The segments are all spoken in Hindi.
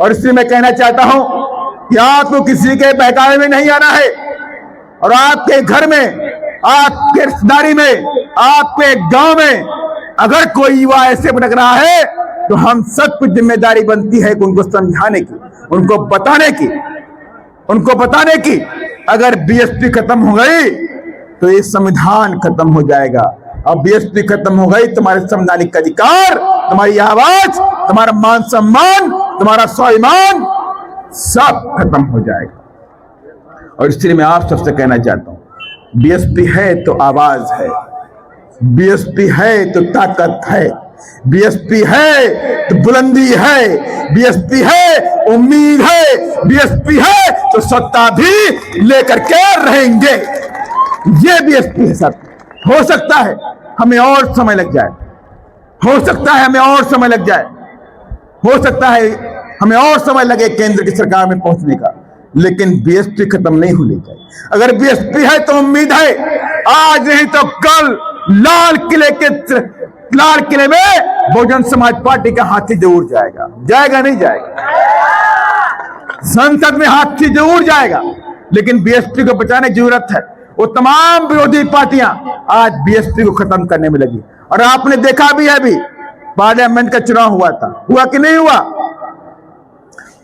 और इसलिए मैं कहना चाहता हूं कि आपको किसी के बहकावे में नहीं आना है, और आपके घर में, आपके रिश्तेदारी में, आपके गांव में अगर कोई युवा ऐसे भटक रहा है तो हम सबकी जिम्मेदारी बनती है कि उनको समझाने की, उनको बताने की अगर बीएसपी खत्म हो गई तो ये संविधान खत्म हो जाएगा। अब बीएसपी खत्म हो गई, तुम्हारे संवैधानिक अधिकार, तुम्हारी आवाज, तुम्हारा मान सम्मान, तुम्हारा स्वाभिमान सब खत्म हो जाएगा। और इसलिए मैं आप सबसे कहना चाहता हूं, बीएसपी है तो आवाज है, बीएसपी है तो ताकत है, बीएसपी है तो बुलंदी है, बीएसपी है उम्मीद है, बीएसपी है तो सत्ता भी लेकर के रहेंगे। ये बीएसपी है सब। हो सकता है हमें और समय लग जाए, हो सकता है हमें और समय लग जाए, हो सकता है हमें और समय लगे केंद्र की सरकार में पहुंचने का, लेकिन बीएसपी खत्म नहीं होनी चाहिए। अगर बीएसपी है तो उम्मीद है, आज नहीं तो कल लाल किले में बहुजन समाज पार्टी का हाथी जरूर जाएगा। जाएगा नहीं जाएगा? संसद में हाथी जरूर जाएगा, लेकिन बीएसपी को बचाने की जरूरत है। वो तमाम विरोधी पार्टियां आज बीएसपी को खत्म करने में लगी, और आपने देखा भी है, अभी पार्लियामेंट का चुनाव हुआ था, हुआ कि नहीं हुआ?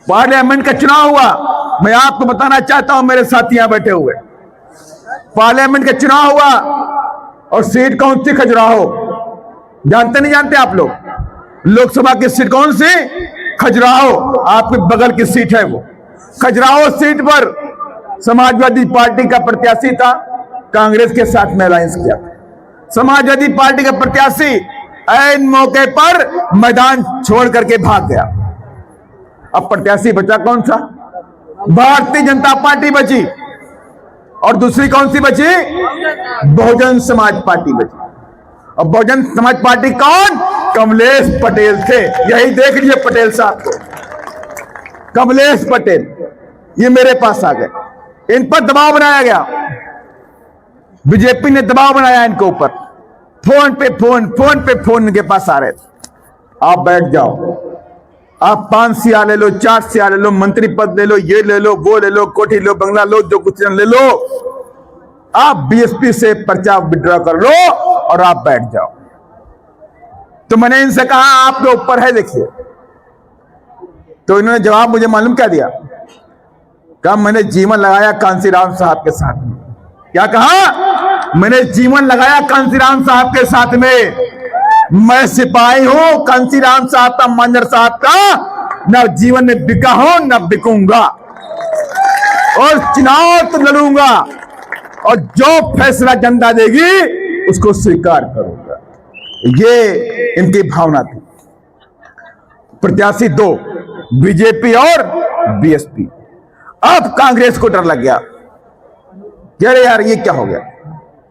पार्लियामेंट का चुनाव हुआ। मैं आपको बताना चाहता हूं, मेरे साथी यहां बैठे हुए, पार्लियामेंट का चुनाव हुआ और सीट कौन सी? खजुराहो। जानते नहीं जानते आप लोग? लोकसभा की सीट कौन सी? खजुराहो। आपके बगल की सीट है वो। खजुराहो सीट पर समाजवादी पार्टी का प्रत्याशी था, कांग्रेस के साथ में अलायंस किया। समाजवादी पार्टी का प्रत्याशी ऐन मौके पर मैदान छोड़ करके भाग गया। अब प्रत्याशी बचा कौन सा? भारतीय जनता पार्टी बची, और दूसरी कौन सी बची? बहुजन समाज पार्टी बची। और बहुजन समाज पार्टी कौन? कमलेश पटेल थे। यही देख लीजिए पटेल साहब को, कमलेश पटेल, ये मेरे पास आ गए। इन पर दबाव बनाया गया, बीजेपी ने दबाव बनाया इनके ऊपर, फोन पे फोन इनके पास आ रहे थे। आप बैठ जाओ, आप 5 सिया ले लो, 4 सिया ले लो, मंत्री पद ले लो, ये ले लो, वो ले लो, कोठी लो, बंगला लो, जो कुछ ले लो, आप बीएसपी से पर्चा विड्रॉ कर लो और आप बैठ जाओ। तो मैंने इनसे कहा आपके ऊपर है, देखिए। तो इन्होंने जवाब मुझे मालूम क्या दिया? कहा मैंने जीवन लगाया कांसीराम साहब के साथ में। क्या कहा? मैंने जीवन लगाया कांसीराम साहब के साथ में, मैं सिपाही हूं कांसीराम साहब का, मंजर साहब का, न जीवन में बिका हूं न बिकूंगा, और चुनाव तो लड़ूंगा, और जो फैसला जनता देगी उसको स्वीकार करूंगा। ये इनकी भावना थी। प्रत्याशी 2, बीजेपी और बीएसपी। अब कांग्रेस को डर लग गया, अरे यार ये क्या हो गया?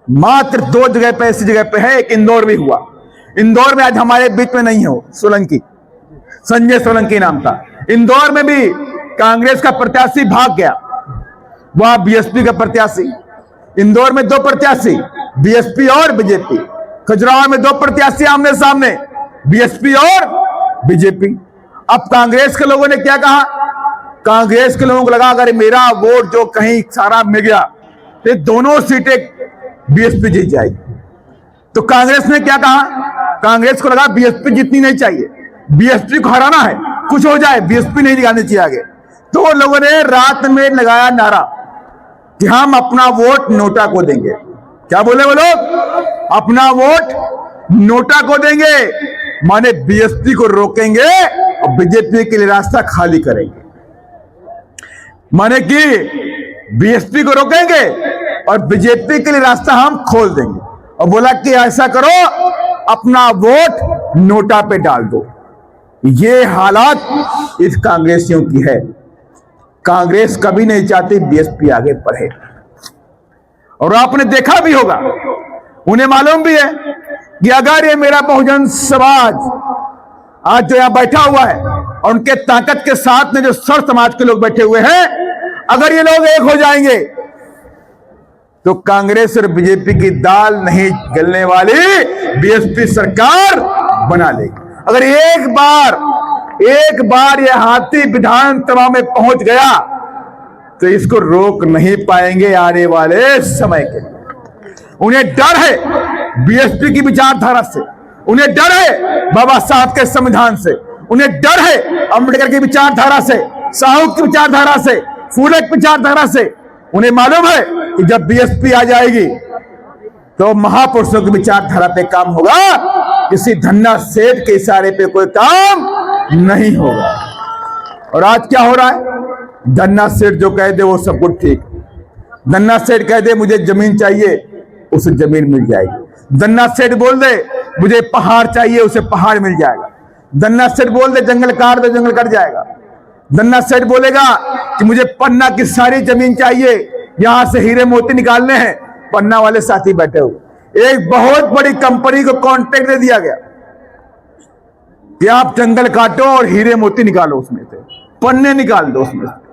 मात्र 2 जगह पे, ऐसी जगह पे है, एक इंदौर भी हुआ। इंदौर में आज हमारे बीच में नहीं हो, सोलंकी, संजय सोलंकी नाम था। इंदौर में भी कांग्रेस का प्रत्याशी भाग गया, वहां बीएसपी का प्रत्याशी। इंदौर में 2 प्रत्याशी, बीएसपी और बीजेपी। खजुराहो में 2 प्रत्याशी आमने सामने, बीएसपी और बीजेपी। अब कांग्रेस के लोगों ने क्या कहा? कांग्रेस के लोगों को लगा अगर मेरा वोट जो कहीं सारा मिल गया तो दोनों सीटें बीएसपी जीत जाएगी। तो कांग्रेस ने क्या कहा? कांग्रेस को लगा बीएसपी जीतनी नहीं चाहिए, बीएसपी को हराना है, कुछ हो जाए, बीएसपी नहीं दिखानी चाहिए आगे। तो लोगों ने रात में लगाया नारा कि हम अपना वोट नोटा को देंगे। क्या बोले वो लोग? अपना वोट नोटा को देंगे, माने बीएसपी को रोकेंगे और बीजेपी के लिए रास्ता खाली करेंगे। माने कि बीएसपी को रोकेंगे और बीजेपी के लिए रास्ता हम खोल देंगे, और बोला कि ऐसा करो, अपना वोट नोटा पे डाल दो। ये हालात इस कांग्रेसियों की है। कांग्रेस कभी नहीं चाहती बीएसपी आगे बढ़े, और आपने देखा भी होगा, उन्हें मालूम भी है कि अगर ये मेरा बहुजन समाज आज जो यहां बैठा हुआ है और उनके ताकत के साथ में जो सर समाज के लोग बैठे हुए हैं, अगर ये लोग एक हो जाएंगे तो कांग्रेस और बीजेपी की दाल नहीं गलने वाली बीएसपी सरकार बना लेगी। अगर एक बार एक बार यह हाथी विधानसभा में पहुंच गया तो इसको रोक नहीं पाएंगे आने वाले समय के। उन्हें डर है बीएसपी की विचारधारा से, उन्हें डर है बाबा साहब के संविधान से, उन्हें डर है अम्बेडकर की विचारधारा से, साहू की विचारधारा से, फूले की विचारधारा से। उन्हें मालूम है कि जब बीएसपी आ जाएगी तो महापुरुषों की विचारधारा पे काम होगा, किसी धन्ना सेठ के इशारे पे कोई काम नहीं होगा। और आज क्या हो रहा है? धन्ना सेठ जो कह दे वो सब कुछ ठीक। धन्ना सेठ कह दे मुझे जमीन चाहिए, उसे जमीन मिल जाएगी। धन्ना सेठ बोल दे मुझे पहाड़ चाहिए, उसे पहाड़ मिल जाएगा। धन्ना सेठ बोल दे जंगल काट दे, जंगल कट जाएगा। धन्ना सेठ बोलेगा कि मुझे पन्ना की सारी जमीन चाहिए, यहां से हीरे मोती निकालने हैं, पन्ना वाले साथी बैठे हुए। एक बहुत बड़ी कंपनी को कॉन्ट्रैक्ट दे दिया गया कि आप जंगल काटो और हीरे मोती निकालो, उसमें से पन्ने निकाल दो उसमें से।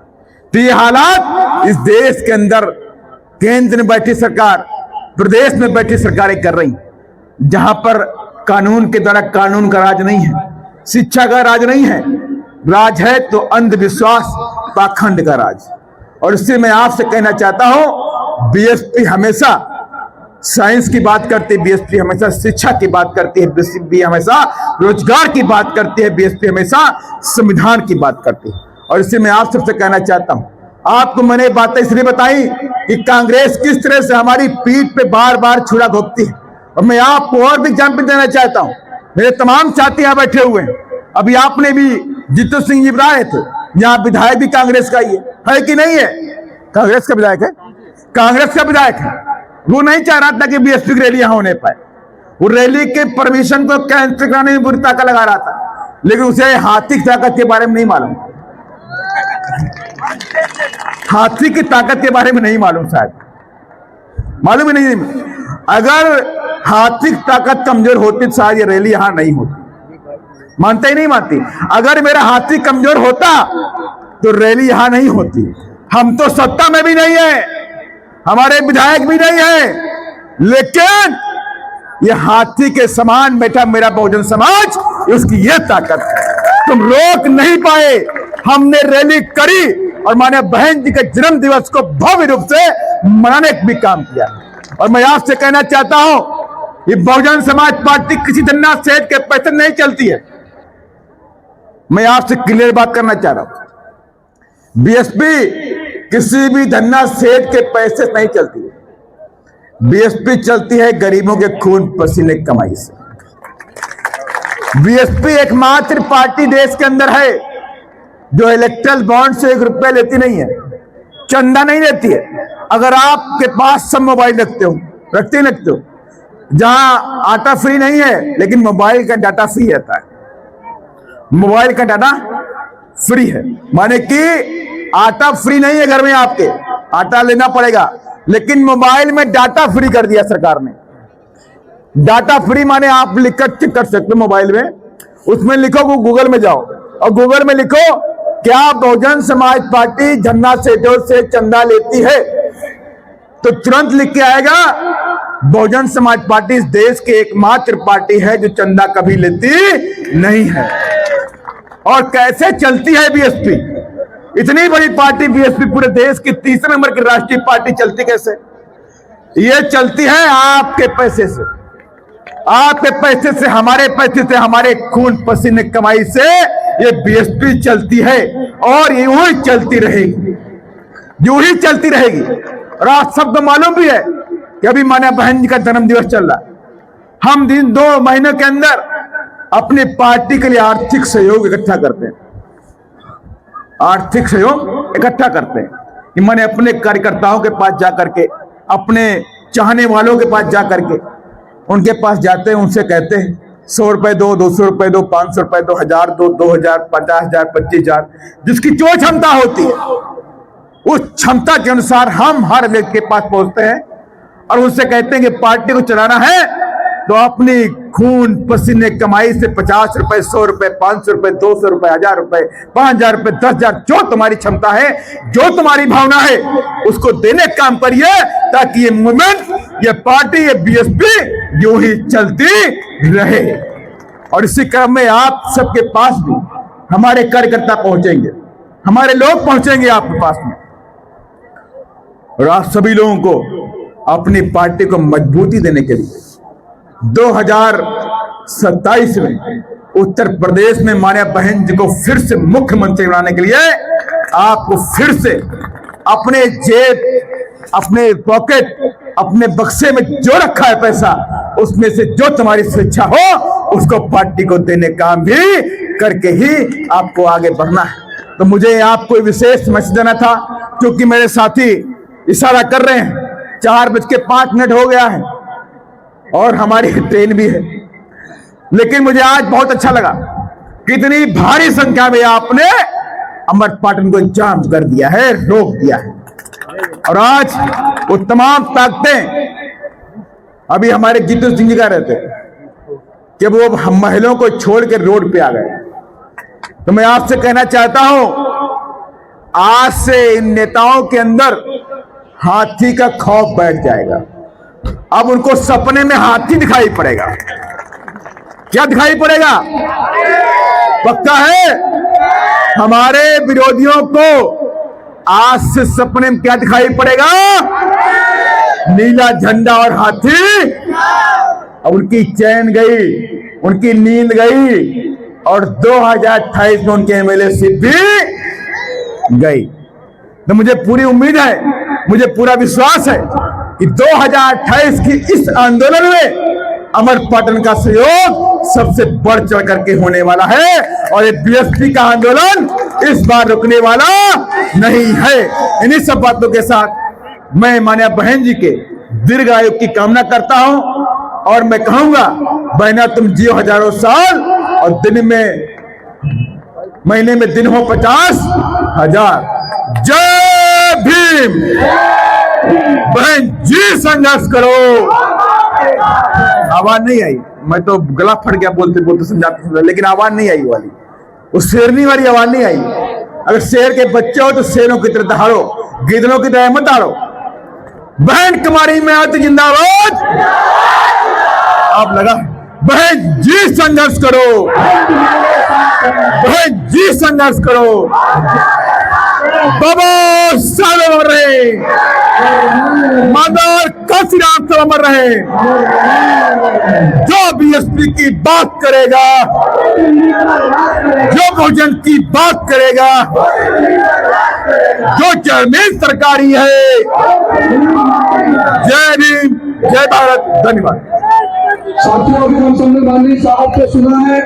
तो ये हालात इस देश के अंदर केंद्र में बैठी सरकार, प्रदेश में बैठी सरकारें कर रही, जहां पर कानून के द्वारा कानून का राज नहीं है, शिक्षा का राज नहीं है, राज है तो अंधविश्वास पाखंड का राज। और इससे मैं आपसे कहना चाहता हूं, बीएसपी हमेशा साइंस की बात करती है, बीएसपी हमेशा शिक्षा की बात करती है, बीएसपी हमेशा रोजगार की बात करती है, बीएसपी हमेशा संविधान की बात करती है। और इससे मैं आप सबसे कहना चाहता हूं, आपको मैंने बातें इसलिए बताई कि कांग्रेस किस तरह से हमारी पीठ पे बार बार छुरा घोंपती है। और मैं आपको और भी एग्जाम्पल देना चाहता हूं, मेरे तमाम साथी यहां बैठे हुए हैं। अभी आपने भी जीतू सिंह जी बुलाए थे, यहाँ विधायक भी कांग्रेस का ही है कि नहीं है? कांग्रेस का विधायक है, कांग्रेस का विधायक है। वो नहीं चाह रहा था कि बीएसपी की रैली यहां होने पाए, वो रैली के परमिशन को कैंसिल कराने में बुरी ताकत लगा रहा था, लेकिन उसे हाथी की ताकत के बारे में नहीं मालूम, हाथी की ताकत के बारे में नहीं मालूम, शायद मालूम ही नहीं। अगर हाथी की ताकत कमजोर होती तो शायद ये रैली यहां नहीं होती। मानते ही नहीं मानती। अगर मेरा हाथी कमजोर होता तो रैली यहां नहीं होती। हम तो सत्ता में भी नहीं है, हमारे विधायक भी नहीं है, लेकिन ये हाथी के समान बैठा मेरा बहुजन समाज, उसकी ये ताकत है, तुम रोक नहीं पाए। हमने रैली करी और माने बहन जी के जन्म दिवस को भव्य रूप से मनाने का भी काम किया। और मैं आपसे कहना चाहता हूं, ये बहुजन समाज पार्टी किसी धन्ना सेठ के पैसे नहीं चलती है। मैं आपसे क्लियर बात करना चाह रहा हूं, बीएसपी किसी भी धन्ना सेठ के पैसे नहीं चलती है। बीएसपी चलती है गरीबों के खून पसीने कमाई से। बीएसपी एकमात्र पार्टी देश के अंदर है जो इलेक्ट्रल बॉन्ड से 1 रुपया लेती नहीं है, चंदा नहीं लेती है। अगर आपके पास सब मोबाइल रखते हो, जहां आटा फ्री नहीं है लेकिन मोबाइल का डाटा फ्री रहता है, मोबाइल का डाटा फ्री है, माने कि आटा फ्री नहीं है घर में, आपके आटा लेना पड़ेगा, लेकिन मोबाइल में डाटा फ्री कर दिया सरकार ने। डाटा फ्री माने आप लिख चेक कर सकते हो मोबाइल में, उसमें लिखो, गूगल में जाओ और गूगल में लिखो क्या बहुजन समाज पार्टी धन्ना सेठों से चंदा लेती है, तो तुरंत लिख के आएगा बहुजन समाज पार्टी इस देश की एकमात्र पार्टी है जो चंदा कभी लेती नहीं है। और कैसे चलती है बीएसपी? इतनी बड़ी पार्टी बीएसपी, पूरे देश की 3रे नंबर की राष्ट्रीय पार्टी, चलती कैसे? ये चलती है आपके पैसे से, आपके पैसे से, हमारे पैसे से, हमारे खून पसीने कमाई से ये बीएसपी चलती है और यूं ही चलती रहेगी, यूं ही चलती रहेगी। और आज सबको मालूम भी है कि अभी माने बहन जी का जन्म दिवस चल रहा है। हम 2 महीनों के अंदर अपनी पार्टी के लिए आर्थिक सहयोग इकट्ठा करते हैं, आर्थिक सहयोग इकट्ठा करते हैं कि मैंने अपने कार्यकर्ताओं के पास जाकर के, अपने चाहने वालों के पास जाकर के, उनके पास जाते हैं, उनसे कहते हैं 100 रुपए दो, 200 रुपए दो, 500 रुपए दो, 1000 दो, 2000, 50,000, 25,000, जिसकी जो क्षमता होती है उस क्षमता के अनुसार हम हर व्यक्ति के पास पहुंचते हैं और उनसे कहते हैं कि पार्टी को चलाना है तो अपनी खून पसीने कमाई से 50 रुपए, 100 रुपए, 500 रुपए, 200 रुपए, 1000 रुपए, 5000 रुपए, 10,000, जो तुम्हारी क्षमता है, जो तुम्हारी भावना है, उसको देने का काम करिए ताकि ये मूवमेंट, ये पार्टी, ये बीएसपी यूं ही चलती रहे। और इसी क्रम में आप सबके पास भी हमारे कार्यकर्ता पहुंचेंगे, हमारे लोग पहुंचेंगे आपके पास में, और आप सभी लोगों को अपनी पार्टी को मजबूती देने के लिए 2027 में उत्तर प्रदेश में माननीय बहन जी को फिर से मुख्यमंत्री बनाने के लिए आपको फिर से अपने जेब, अपने पॉकेट, अपने बक्से में जो रखा है पैसा, उसमें से जो तुम्हारी स्वेच्छा हो उसको पार्टी को देने का भी करके ही आपको आगे बढ़ना है। तो मुझे आपको विशेष मैसेज देना था, क्योंकि मेरे साथी इशारा कर रहे हैं 4:05 हो गया है और हमारी ट्रेन भी है। लेकिन मुझे आज बहुत अच्छा लगा कितनी भारी संख्या में आपने अमरपाटन को जाम कर दिया है, रोक दिया है। और आज वो तमाम ताकतें अभी हमारे जीतू सिंह जी का रहते कि वो हम महिलाओं को छोड़ के रोड पे आ गए। तो मैं आपसे कहना चाहता हूं, आज से इन नेताओं के अंदर हाथी का खौफ बैठ जाएगा। अब उनको सपने में हाथी दिखाई पड़ेगा। क्या दिखाई पड़ेगा? पक्का है? हमारे विरोधियों को आज से सपने में क्या दिखाई पड़ेगा? नीला झंडा और हाथी। अब उनकी चैन गई, उनकी नींद गई और 2028 में उनके एमएलए सीट भी गई। तो मुझे पूरी उम्मीद है, मुझे पूरा विश्वास है कि 2028 की इस आंदोलन में अमरपाटन का सहयोग सबसे बढ़ चढ़ करके होने वाला है और ये बीएसपी का आंदोलन इस बार रुकने वाला नहीं है। इन्हीं सब बातों के साथ मैं माननीय बहन जी के दीर्घ आयु की कामना करता हूं और मैं कहूंगा, बहना तुम जियो हजारों साल और दिन में, महीने में दिन हो 50,000। जय भीम। बहन जी संघर्ष करो। आवाज नहीं आई, मैं तो गला फट गया बोलते बोलते समझाते, लेकिन आवाज नहीं आई वाली, वो शेरनी वाली आवाज नहीं आई। अगर शेर के बच्चे हो तो शेरों की तरह दहाड़ो, गिदड़ों की तरह मत दहाड़ो। बहन कुमारी में आती जिंदाबाद। आप लगा, बहन जी संघर्ष करो, बहन जी संघर्ष करो। बाबा सालों अमर रहे, माधव काशीराम सब अमर रहे। जो बीएसपी की बात करेगा, जो बहुजन की बात करेगा, जो चेयरमैन सरकारी है। जय भीम, जय भारत, धन्यवाद। साथियों, अभी हम सबने गांधी साहब से सुना है।